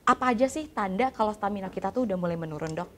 Apa aja sih tanda kalau stamina kita tuh udah mulai menurun, Dok?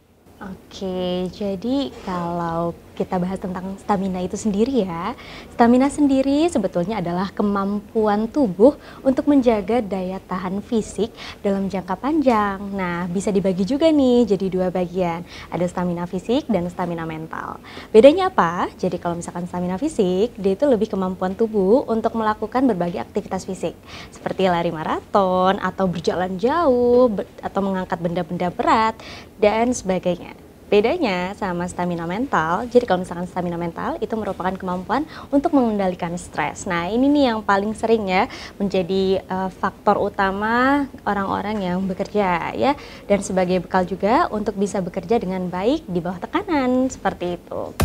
Oke, jadi kalau kita bahas tentang stamina itu sendiri ya, stamina sendiri sebetulnya adalah kemampuan tubuh untuk menjaga daya tahan fisik dalam jangka panjang. Nah, bisa dibagi juga nih jadi dua bagian, ada stamina fisik dan stamina mental. Bedanya apa? Jadi kalau misalkan stamina fisik, dia itu lebih kemampuan tubuh untuk melakukan berbagai aktivitas fisik, seperti lari maraton, atau berjalan jauh, atau mengangkat benda-benda berat, dan sebagainya. Bedanya sama stamina mental, jadi kalau misalkan stamina mental itu merupakan kemampuan untuk mengendalikan stres. Nah, ini nih yang paling sering ya menjadi faktor utama orang-orang yang bekerja ya, dan sebagai bekal juga untuk bisa bekerja dengan baik di bawah tekanan, seperti itu.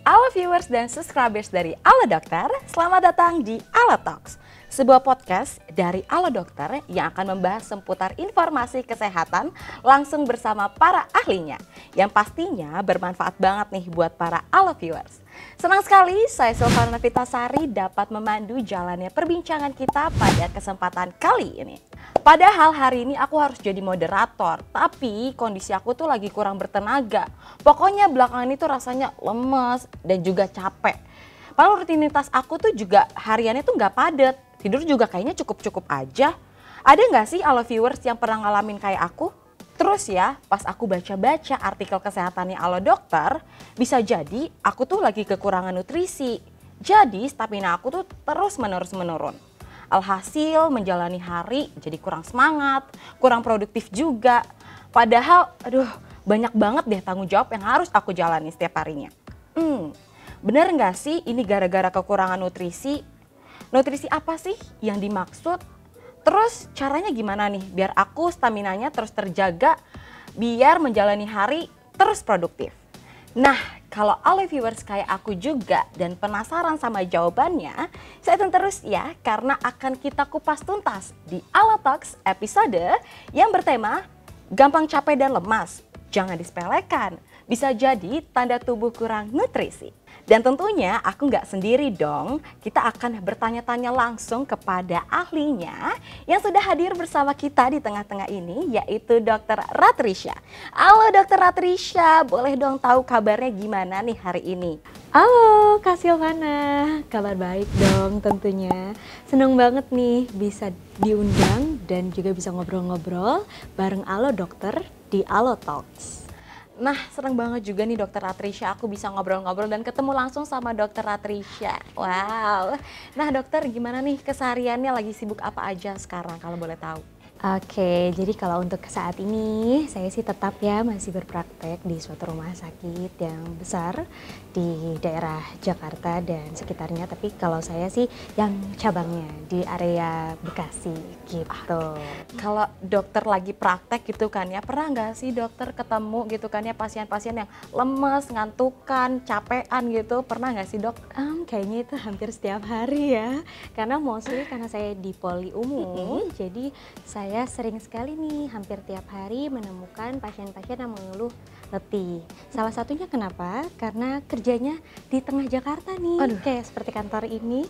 Halo viewers dan subscribers dari Halo Dokter, selamat datang di Halo Talks, sebuah podcast dari Halo Dokter yang akan membahas seputar informasi kesehatan langsung bersama para ahlinya, yang pastinya bermanfaat banget nih buat para Halo viewers. Senang sekali saya Silvana Vitasari dapat memandu jalannya perbincangan kita pada kesempatan kali ini. Padahal hari ini aku harus jadi moderator, tapi kondisi aku tuh lagi kurang bertenaga. Pokoknya belakangan itu rasanya lemes dan juga capek. Padahal rutinitas aku tuh juga hariannya tuh nggak padat, tidur juga kayaknya cukup-cukup aja. Ada nggak sih Halo viewers yang pernah ngalamin kayak aku? Terus ya, pas aku baca-baca artikel kesehatannya Halo Dokter, bisa jadi aku tuh lagi kekurangan nutrisi. Jadi stamina aku tuh terus-menerus menurun. Alhasil menjalani hari jadi kurang semangat, kurang produktif juga. Padahal banyak banget deh tanggung jawab yang harus aku jalani setiap harinya. Bener nggak sih ini gara-gara kekurangan nutrisi? Nutrisi apa sih yang dimaksud? Terus caranya gimana nih biar aku staminanya terus terjaga, biar menjalani hari terus produktif? Nah, kalau all viewers kayak aku juga dan penasaran sama jawabannya, saya tunggu terus ya karena akan kita kupas tuntas di Halo Talks episode yang bertema gampang capek dan lemas. Jangan disepelekan, bisa jadi tanda tubuh kurang nutrisi. Dan tentunya aku nggak sendiri dong, kita akan bertanya-tanya langsung kepada ahlinya yang sudah hadir bersama kita di tengah-tengah ini, yaitu Dr. Ratrisha. Halo Dr. Ratrisha, boleh dong tahu kabarnya gimana nih hari ini? Halo Kak Silvana, kabar baik dong tentunya. Seneng banget nih bisa diundang dan juga bisa ngobrol-ngobrol bareng Halo Dokter di Halo Talks. Nah, senang banget juga nih Dr. Ratrisha, aku bisa ngobrol-ngobrol dan ketemu langsung sama Dr. Ratrisha. Wow. Nah dokter, gimana nih kesehariannya, lagi sibuk apa aja sekarang kalau boleh tahu? Oke, jadi kalau untuk saat ini saya sih tetap ya masih berpraktek di suatu rumah sakit yang besar di daerah Jakarta dan sekitarnya. Tapi kalau saya sih yang cabangnya di area Bekasi gitu. Kalau dokter lagi praktek gitu kan ya, pernah nggak sih dokter ketemu gitu kan ya pasien-pasien yang lemes, ngantukan, capean gitu, pernah nggak sih dok? Kayaknya itu hampir setiap hari ya, karena mostly karena saya di poli umum, jadi saya sering sekali nih hampir tiap hari menemukan pasien-pasien yang mengeluh letih. Salah satunya kenapa? Karena kerjanya di tengah Jakarta nih, kayak seperti kantor ini,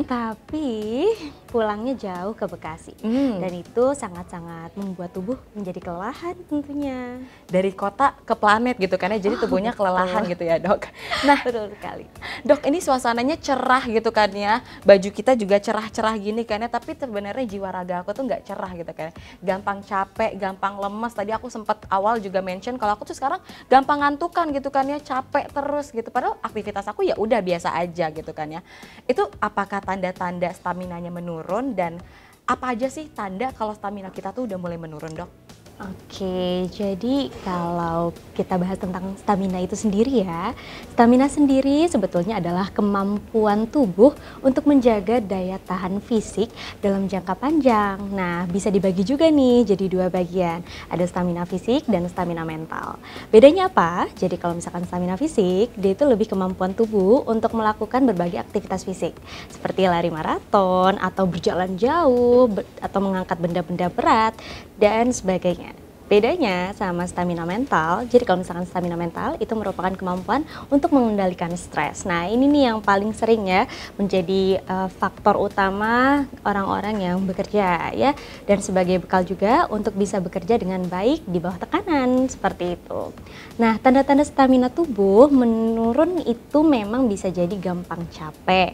tapi pulangnya jauh ke Bekasi. Dan itu sangat-sangat membuat tubuh menjadi kelelahan tentunya. Dari kota ke planet gitu kan ya, jadi tubuhnya kelelahan gitu ya dok. Nah Betul sekali. dok, ini suasananya cerah gitu kan ya, baju kita juga cerah-cerah gini kan ya, tapi sebenarnya jiwa raga aku tuh nggak cerah gitu kan ya. Gampang capek, gampang lemes. Tadi aku sempat awal juga mention kalau aku tuh sekarang gampang ngantukan gitu kan ya, capek terus gitu. Padahal aktivitas aku ya udah biasa aja gitu kan ya. Itu apakah tanda-tanda staminanya menurun dan apa aja sih tanda kalau stamina kita tuh udah mulai menurun dok? Oke, jadi kalau kita bahas tentang stamina itu sendiri ya, stamina sendiri sebetulnya adalah kemampuan tubuh untuk menjaga daya tahan fisik dalam jangka panjang. Nah, bisa dibagi juga nih jadi dua bagian, ada stamina fisik dan stamina mental. Bedanya apa? Jadi kalau misalkan stamina fisik, dia itu lebih kemampuan tubuh untuk melakukan berbagai aktivitas fisik, seperti lari maraton, atau berjalan jauh, atau mengangkat benda-benda berat, dan sebagainya. Bedanya sama stamina mental, jadi kalau misalkan stamina mental itu merupakan kemampuan untuk mengendalikan stres. Nah ini nih yang paling sering ya menjadi faktor utama orang-orang yang bekerja ya, dan sebagai bekal juga untuk bisa bekerja dengan baik di bawah tekanan seperti itu. Nah tanda-tanda stamina tubuh menurun itu memang bisa jadi gampang capek,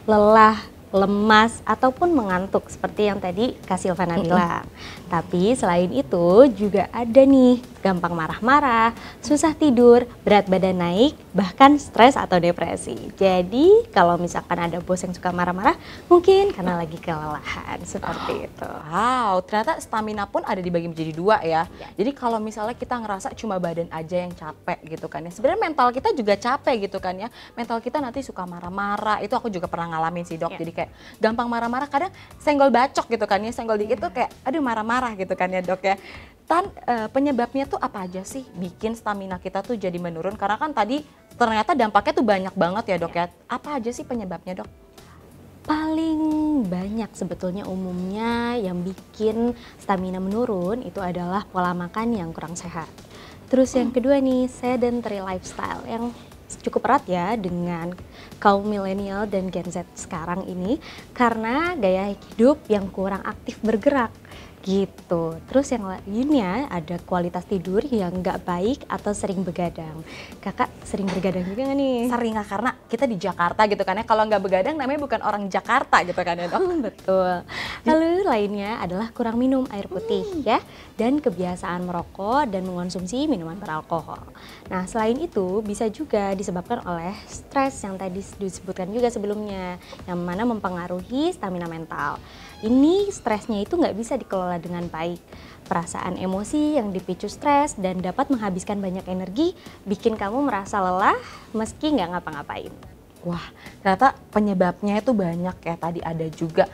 lelah, lemas ataupun mengantuk seperti yang tadi Kak Silvana bilang. Tapi selain itu juga ada nih gampang marah-marah, susah tidur, berat badan naik, bahkan stres atau depresi. Jadi kalau misalkan ada bos yang suka marah-marah, mungkin karena lagi kelelahan seperti itu. Wow, ternyata stamina pun ada dibagi menjadi dua ya. Jadi kalau misalnya kita ngerasa cuma badan aja yang capek gitu kan ya, sebenarnya mental kita juga capek gitu kan ya. Mental kita nanti suka marah-marah, itu aku juga pernah ngalamin sih dok. Jadi kayak gampang marah-marah, kadang senggol bacok gitu kan ya, senggol dikit tuh kayak aduh marah-marah gitu kan ya dok ya. Penyebabnya tuh apa aja sih bikin stamina kita tuh jadi menurun? Karena kan tadi ternyata dampaknya tuh banyak banget ya dok ya. Apa aja sih penyebabnya dok? Paling banyak sebetulnya umumnya yang bikin stamina menurun itu adalah pola makan yang kurang sehat. Terus yang kedua nih, sedentary lifestyle yang cukup erat ya dengan kaum milenial dan Gen Z sekarang ini karena gaya hidup yang kurang aktif bergerak gitu. Terus yang lainnya ada kualitas tidur yang nggak baik atau sering begadang. Kakak sering begadang juga nggak nih? Sering lah, karena kita di Jakarta gitu kan ya, kalau nggak begadang namanya bukan orang Jakarta gitu kan ya dok. Betul. Lalu lainnya adalah kurang minum air putih ya, dan kebiasaan merokok dan mengonsumsi minuman beralkohol. Nah selain itu bisa juga disebabkan oleh stres yang tadi disebutkan juga sebelumnya, yang mana mempengaruhi stamina mental. Ini stresnya itu nggak bisa dikelola dengan baik. Perasaan emosi yang dipicu stres dan dapat menghabiskan banyak energi, bikin kamu merasa lelah meski nggak ngapa-ngapain. Wah, ternyata penyebabnya itu banyak ya. Tadi ada juga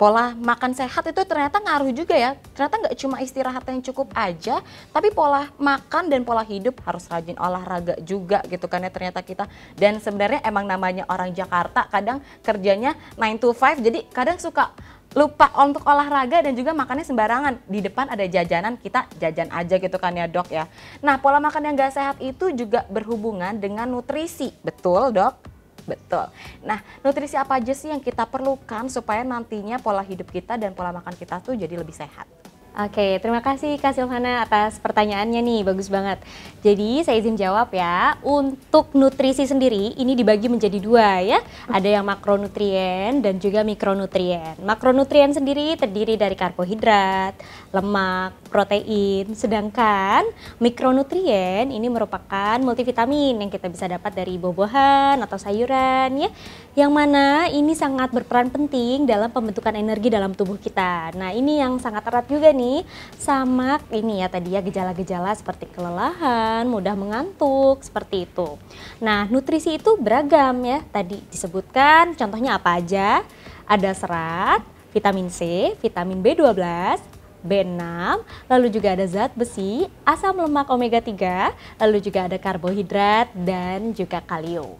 pola makan sehat itu ternyata ngaruh juga ya. Ternyata nggak cuma istirahat yang cukup aja, tapi pola makan dan pola hidup harus rajin olahraga juga gitu kan ya ternyata kita. Dan sebenarnya emang namanya orang Jakarta kadang kerjanya 9 to 5, jadi kadang suka lupa untuk olahraga dan juga makannya sembarangan. Di depan ada jajanan, kita jajan aja gitu kan ya dok ya. Nah pola makan yang gak sehat itu juga berhubungan dengan nutrisi, betul dok? Betul. Nah nutrisi apa aja sih yang kita perlukan supaya nantinya pola hidup kita dan pola makan kita tuh jadi lebih sehat? Oke, terima kasih Kak Silvana atas pertanyaannya nih, bagus banget. Jadi saya izin jawab ya, untuk nutrisi sendiri ini dibagi menjadi dua ya. Ada yang makronutrien dan juga mikronutrien. Makronutrien sendiri terdiri dari karbohidrat, lemak, protein. Sedangkan mikronutrien ini merupakan multivitamin yang kita bisa dapat dari buah-buahan atau sayuran ya. Yang mana ini sangat berperan penting dalam pembentukan energi dalam tubuh kita. Nah ini yang sangat erat juga nih sama ini ya tadi ya, gejala-gejala seperti kelelahan, mudah mengantuk, seperti itu. Nah nutrisi itu beragam ya, tadi disebutkan contohnya apa aja. Ada serat, vitamin C, vitamin B12, B6, lalu juga ada zat besi, asam lemak omega 3, lalu juga ada karbohidrat dan juga kalium.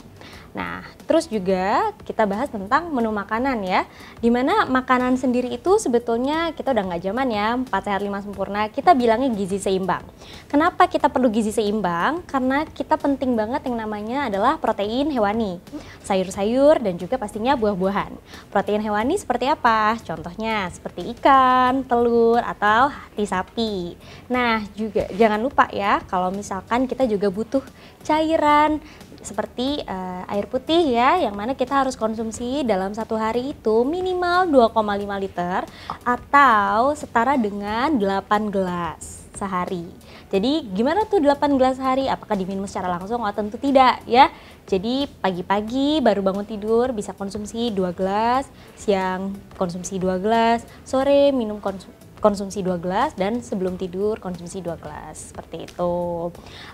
Nah, terus juga kita bahas tentang menu makanan ya, dimana makanan sendiri itu sebetulnya kita udah nggak zaman ya, 4 sehat 5 sempurna, kita bilangnya gizi seimbang. Kenapa kita perlu gizi seimbang? Karena kita penting banget yang namanya adalah protein hewani, sayur-sayur dan juga pastinya buah-buahan. Protein hewani seperti apa? Contohnya seperti ikan, telur, atau hati sapi. Nah, juga jangan lupa ya, kalau misalkan kita juga butuh cairan, seperti air putih ya, yang mana kita harus konsumsi dalam satu hari itu minimal 2,5 liter atau setara dengan 8 gelas sehari. Jadi gimana tuh 8 gelas sehari? Apakah diminum secara langsung? Oh tentu tidak ya. Jadi pagi-pagi baru bangun tidur bisa konsumsi 2 gelas, siang konsumsi 2 gelas, sore minum konsumsi 2 gelas, dan sebelum tidur konsumsi 2 gelas, seperti itu.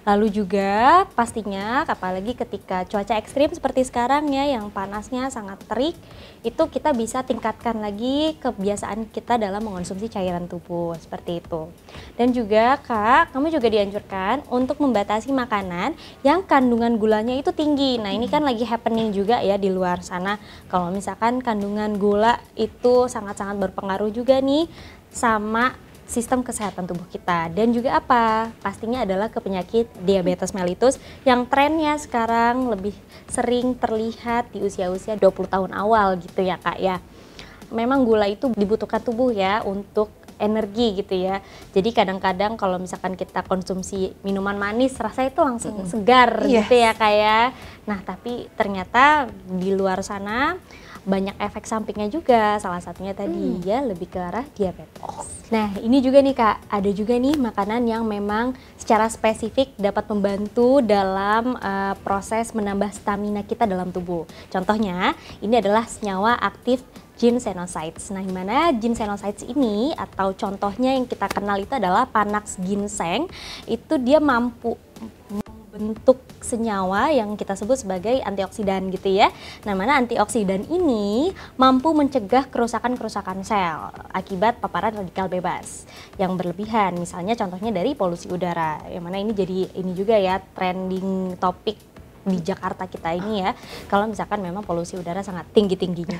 Lalu juga pastinya apalagi ketika cuaca ekstrim seperti sekarang ya, yang panasnya sangat terik, itu kita bisa tingkatkan lagi kebiasaan kita dalam mengonsumsi cairan tubuh, seperti itu. Dan juga Kak, kamu juga dianjurkan untuk membatasi makanan yang kandungan gulanya itu tinggi. Nah ini kan lagi happening juga ya di luar sana, kalau misalkan kandungan gula itu sangat-sangat berpengaruh juga nih sama sistem kesehatan tubuh kita. Dan juga apa? Pastinya adalah ke penyakit diabetes mellitus yang trennya sekarang lebih sering terlihat di usia-usia 20 tahun awal gitu ya Kak ya. Memang gula itu dibutuhkan tubuh ya untuk energi gitu ya. Jadi kadang-kadang kalau misalkan kita konsumsi minuman manis rasanya itu langsung segar gitu ya kayak. Nah, tapi ternyata di luar sana banyak efek sampingnya juga. Salah satunya tadi ya lebih ke arah diabetes. Nah, ini juga nih Kak, ada juga nih makanan yang memang secara spesifik dapat membantu dalam proses menambah stamina kita dalam tubuh. Contohnya, ini adalah senyawa aktif ginsenosides. Nah, gimana ginsenosides ini atau contohnya yang kita kenal itu adalah Panax ginseng. Itu dia mampu membentuk senyawa yang kita sebut sebagai antioksidan gitu ya. Nah, mana antioksidan ini mampu mencegah kerusakan-kerusakan sel akibat paparan radikal bebas yang berlebihan. Misalnya contohnya dari polusi udara. Yang mana ini jadi ini juga ya trending topik di Jakarta kita ini ya. Kalau misalkan memang polusi udara sangat tinggi-tingginya.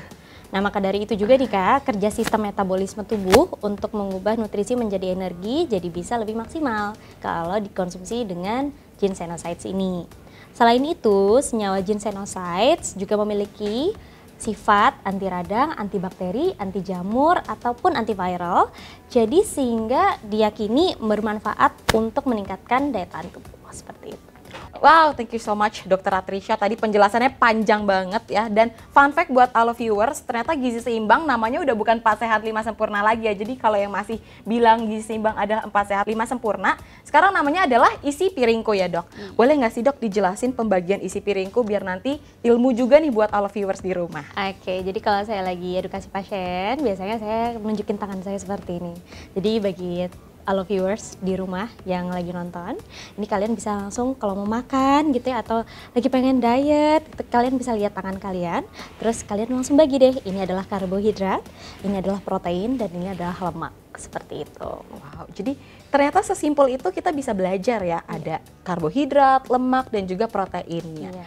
Nah, maka dari itu juga nih Kak, kerja sistem metabolisme tubuh untuk mengubah nutrisi menjadi energi jadi bisa lebih maksimal kalau dikonsumsi dengan ginsenosides ini. Selain itu, senyawa ginsenosides juga memiliki sifat anti radang, antibakteri, anti jamur, ataupun antiviral. Jadi sehingga diyakini bermanfaat untuk meningkatkan daya tahan tubuh seperti itu. Wow, thank you so much Dr. Atrisha. Tadi penjelasannya panjang banget ya. Dan fun fact buat all viewers, ternyata gizi seimbang namanya udah bukan 4 sehat 5 sempurna lagi ya. Jadi kalau yang masih bilang gizi seimbang adalah 4 sehat 5 sempurna, sekarang namanya adalah isi piringku ya Dok. Boleh nggak sih Dok dijelasin pembagian isi piringku biar nanti ilmu juga nih buat all viewers di rumah. Oke, jadi kalau saya lagi edukasi pasien, biasanya saya menunjukin tangan saya seperti ini. Jadi bagi halo viewers di rumah yang lagi nonton, ini kalian bisa langsung kalau mau makan gitu ya atau lagi pengen diet, kalian bisa lihat tangan kalian, terus kalian langsung bagi deh, ini adalah karbohidrat, ini adalah protein, dan ini adalah lemak, seperti itu. Wow, jadi ternyata sesimpel itu kita bisa belajar ya, ada karbohidrat, lemak, dan juga proteinnya.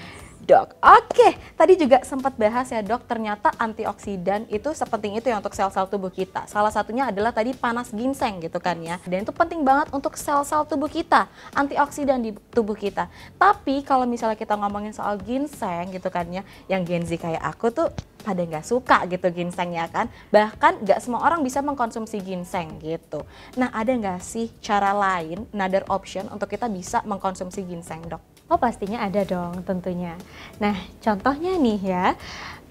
Dok, oke, tadi juga sempat bahas ya Dok, ternyata antioksidan itu sepenting itu ya untuk sel-sel tubuh kita. Salah satunya adalah tadi Panax ginseng gitu kan ya. Dan itu penting banget untuk sel-sel tubuh kita, antioksidan di tubuh kita. Tapi kalau misalnya kita ngomongin soal ginseng gitu kan ya, yang Gen Z kayak aku tuh pada nggak suka gitu ginseng ya kan. Bahkan nggak semua orang bisa mengkonsumsi ginseng gitu. Nah, ada nggak sih cara lain, another option untuk kita bisa mengkonsumsi ginseng Dok? Oh, pastinya ada dong tentunya. Nah, contohnya nih ya,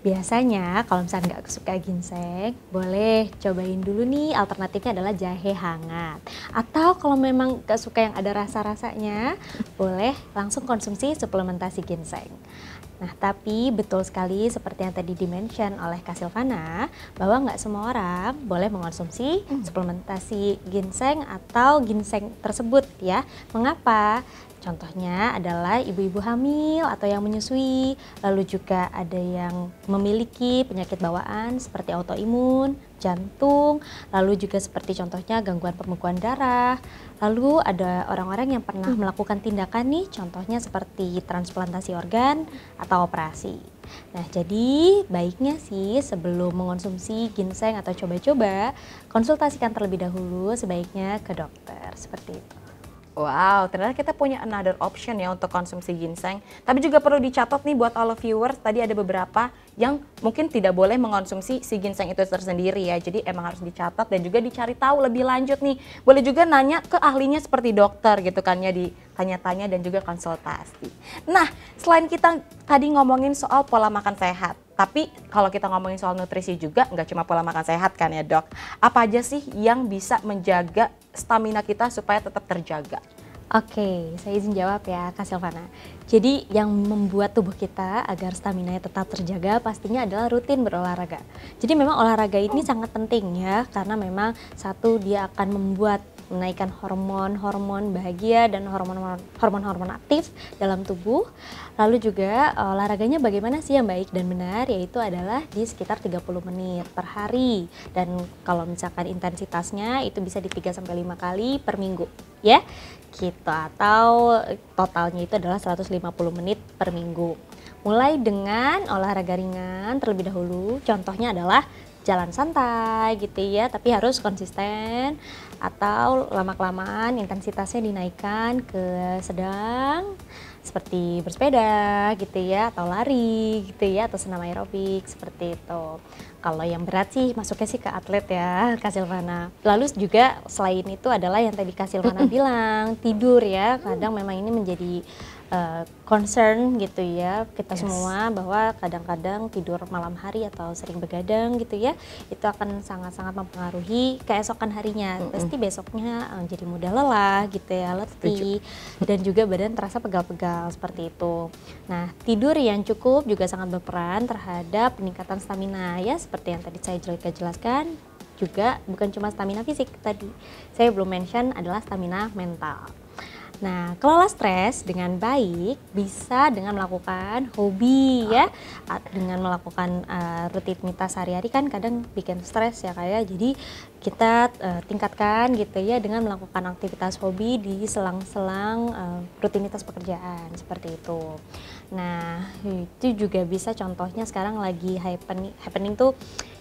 biasanya kalau misalnya nggak suka ginseng, boleh cobain dulu nih, alternatifnya adalah jahe hangat. Atau kalau memang nggak suka yang ada rasa-rasanya, boleh langsung konsumsi suplementasi ginseng. Nah, tapi betul sekali seperti yang tadi dimention oleh Kak Silvana, bahwa nggak semua orang boleh mengonsumsi suplementasi ginseng atau ginseng tersebut ya. Mengapa? Contohnya adalah ibu-ibu hamil atau yang menyusui, lalu juga ada yang memiliki penyakit bawaan seperti autoimun, jantung, lalu juga seperti contohnya gangguan pembekuan darah, lalu ada orang-orang yang pernah melakukan tindakan nih, contohnya seperti transplantasi organ atau operasi. Nah, jadi baiknya sih sebelum mengonsumsi ginseng atau coba-coba, konsultasikan terlebih dahulu sebaiknya ke dokter, seperti itu. Wow, ternyata kita punya another option ya untuk konsumsi ginseng. Tapi juga perlu dicatat nih buat all viewers, tadi ada beberapa yang mungkin tidak boleh mengonsumsi si ginseng itu tersendiri ya. Jadi emang harus dicatat dan juga dicari tahu lebih lanjut nih. Boleh juga nanya ke ahlinya seperti dokter gitu kan ya, ditanya-tanya dan juga konsultasi. Nah, selain kita tadi ngomongin soal pola makan sehat, tapi kalau kita ngomongin soal nutrisi juga nggak cuma pola makan sehat kan ya Dok. Apa aja sih yang bisa menjaga stamina kita supaya tetap terjaga? Oke, saya izin jawab ya Kak Silvana. Jadi yang membuat tubuh kita agar stamina tetap terjaga pastinya adalah rutin berolahraga. Jadi memang olahraga ini sangat penting ya, karena memang satu dia akan membuat menaikkan hormon-hormon bahagia dan hormon-hormon aktif dalam tubuh. Lalu juga olahraganya bagaimana sih yang baik dan benar, yaitu adalah di sekitar 30 menit per hari. Dan kalau misalkan intensitasnya itu bisa di 3-5 kali per minggu ya. Gitu, atau totalnya itu adalah 150 menit per minggu. Mulai dengan olahraga ringan terlebih dahulu, contohnya adalah jalan santai gitu ya, tapi harus konsisten, atau lama-kelamaan intensitasnya dinaikkan ke sedang, seperti bersepeda gitu ya, atau lari gitu ya, atau senam aerobik seperti itu. Kalau yang berat sih masuknya sih ke atlet ya, Kak Silvana. Lalu juga selain itu adalah yang tadi Kak Silvana bilang, tidur ya, kadang memang ini menjadi concern gitu ya kita semua, bahwa kadang-kadang tidur malam hari atau sering begadang gitu ya, itu akan sangat-sangat mempengaruhi keesokan harinya. Pasti besoknya jadi mudah lelah gitu ya, letih, dan juga badan terasa pegal-pegal seperti itu. Nah, tidur yang cukup juga sangat berperan terhadap peningkatan stamina ya, seperti yang tadi saya jelaskan. Juga bukan cuma stamina fisik, tadi saya belum mention adalah stamina mental. Nah, kelola stres dengan baik bisa dengan melakukan hobi ya, dengan melakukan rutinitas sehari-hari kan kadang bikin stres ya kayak. Jadi kita tingkatkan gitu ya dengan melakukan aktivitas hobi di selang-selang rutinitas pekerjaan seperti itu. Nah, itu juga bisa, contohnya sekarang lagi happening tuh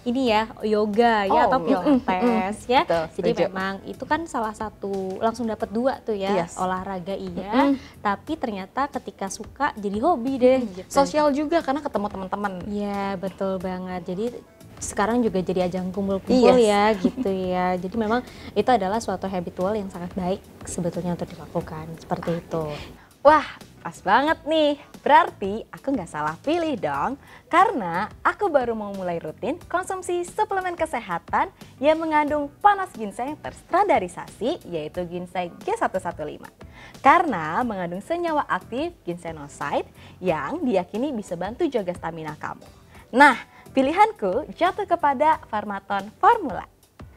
ini ya, yoga ya, atau pilates ya. Betul, jadi setuju. memang itu kan salah satu, langsung dapat 2 tuh ya, olahraga iya, tapi ternyata ketika suka jadi hobi deh gitu. Sosial juga karena ketemu teman-teman. Iya, betul banget. Jadi sekarang juga jadi ajang kumpul-kumpul ya gitu ya. Jadi memang itu adalah suatu habitual yang sangat baik sebetulnya untuk dilakukan seperti itu. Wah, pas banget nih. Berarti aku nggak salah pilih dong. Karena aku baru mau mulai rutin konsumsi suplemen kesehatan yang mengandung panas ginseng terstandarisasi, yaitu ginseng G115. Karena mengandung senyawa aktif ginsenoside yang diyakini bisa bantu jaga stamina kamu. Nah, pilihanku jatuh kepada Pharmaton Formula.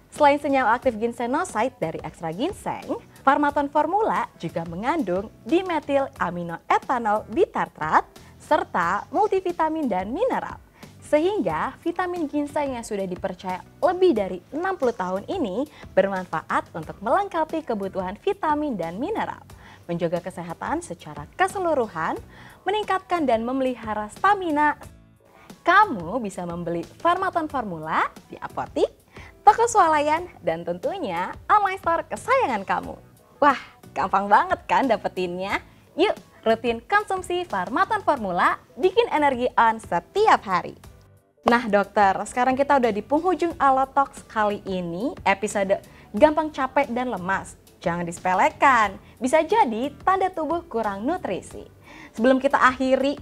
Selain senyawa aktif ginsenoside dari ekstra ginseng, Pharmaton Formula juga mengandung dimetil aminoetanol bitartrat serta multivitamin dan mineral. Sehingga vitamin ginseng yang sudah dipercaya lebih dari 60 tahun ini bermanfaat untuk melengkapi kebutuhan vitamin dan mineral, menjaga kesehatan secara keseluruhan, meningkatkan dan memelihara stamina. Kamu bisa membeli Pharmaton Formula di apotik, toko swalayan, dan tentunya online store kesayangan kamu. Wah, gampang banget kan dapetinnya? Yuk, rutin konsumsi Pharmaton Formula, bikin energi on setiap hari. Nah dokter, sekarang kita udah di penghujung Allotalks kali ini, episode gampang capek dan lemas. Jangan disepelekan, bisa jadi tanda tubuh kurang nutrisi. Sebelum kita akhiri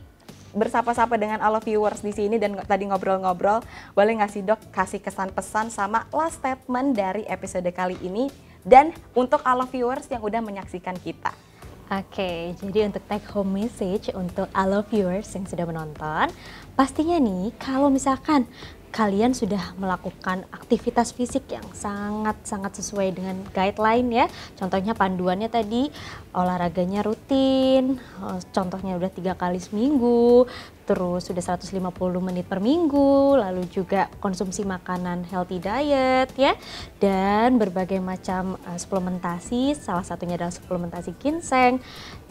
bersapa-sapa dengan all viewers di sini dan tadi ngobrol-ngobrol, boleh nggak sih dok kasih kesan pesan sama last statement dari episode kali ini dan untuk all viewers yang udah menyaksikan kita? Oke, jadi untuk take home message untuk all viewers yang sudah menonton, pastinya nih kalau misalkan kalian sudah melakukan aktivitas fisik yang sangat-sangat sesuai dengan guideline ya. Contohnya panduannya tadi olahraganya rutin, contohnya udah 3 kali seminggu, terus sudah 150 menit per minggu, lalu juga konsumsi makanan healthy diet ya, dan berbagai macam suplementasi, salah satunya adalah suplementasi ginseng.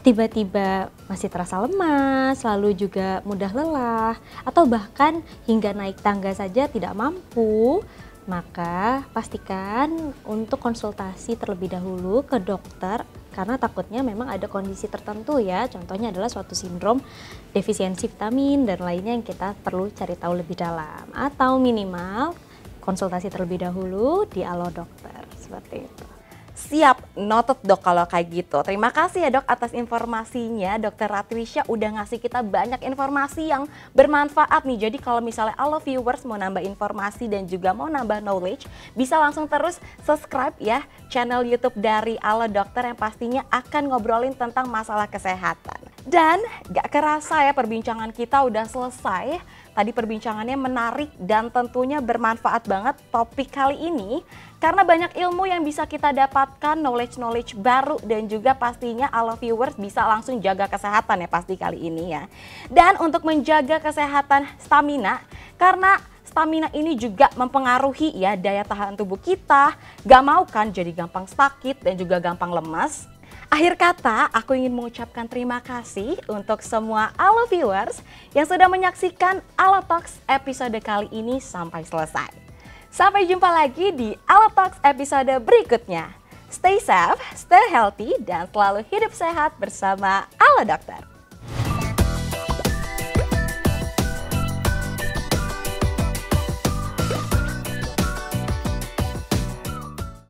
Tiba-tiba masih terasa lemas, lalu juga mudah lelah, atau bahkan hingga naik tangga saja tidak mampu, maka pastikan untuk konsultasi terlebih dahulu ke dokter, karena takutnya memang ada kondisi tertentu ya, contohnya adalah suatu sindrom defisiensi vitamin dan lainnya yang kita perlu cari tahu lebih dalam, atau minimal konsultasi terlebih dahulu di Alo Dokter, seperti itu. Siap, noted dok kalau kayak gitu. Terima kasih ya dok atas informasinya. Dokter Ratrisha udah ngasih kita banyak informasi yang bermanfaat nih. Jadi kalau misalnya all viewers mau nambah informasi dan juga mau nambah knowledge, bisa langsung terus subscribe ya channel YouTube dari Alo Dokter yang pastinya akan ngobrolin tentang masalah kesehatan. Dan gak kerasa ya perbincangan kita udah selesai. Tadi perbincangannya menarik dan tentunya bermanfaat banget topik kali ini. Karena banyak ilmu yang bisa kita dapatkan, knowledge baru, dan juga pastinya all viewers bisa langsung jaga kesehatan ya pasti kali ini ya. Dan untuk menjaga kesehatan stamina, karena stamina ini juga mempengaruhi ya daya tahan tubuh kita, gak mau kan jadi gampang sakit dan juga gampang lemas. Akhir kata, aku ingin mengucapkan terima kasih untuk semua all viewers yang sudah menyaksikan Allotalks episode kali ini sampai selesai. Sampai jumpa lagi di AloTalks episode berikutnya. Stay safe, stay healthy, dan selalu hidup sehat bersama Ala Dokter.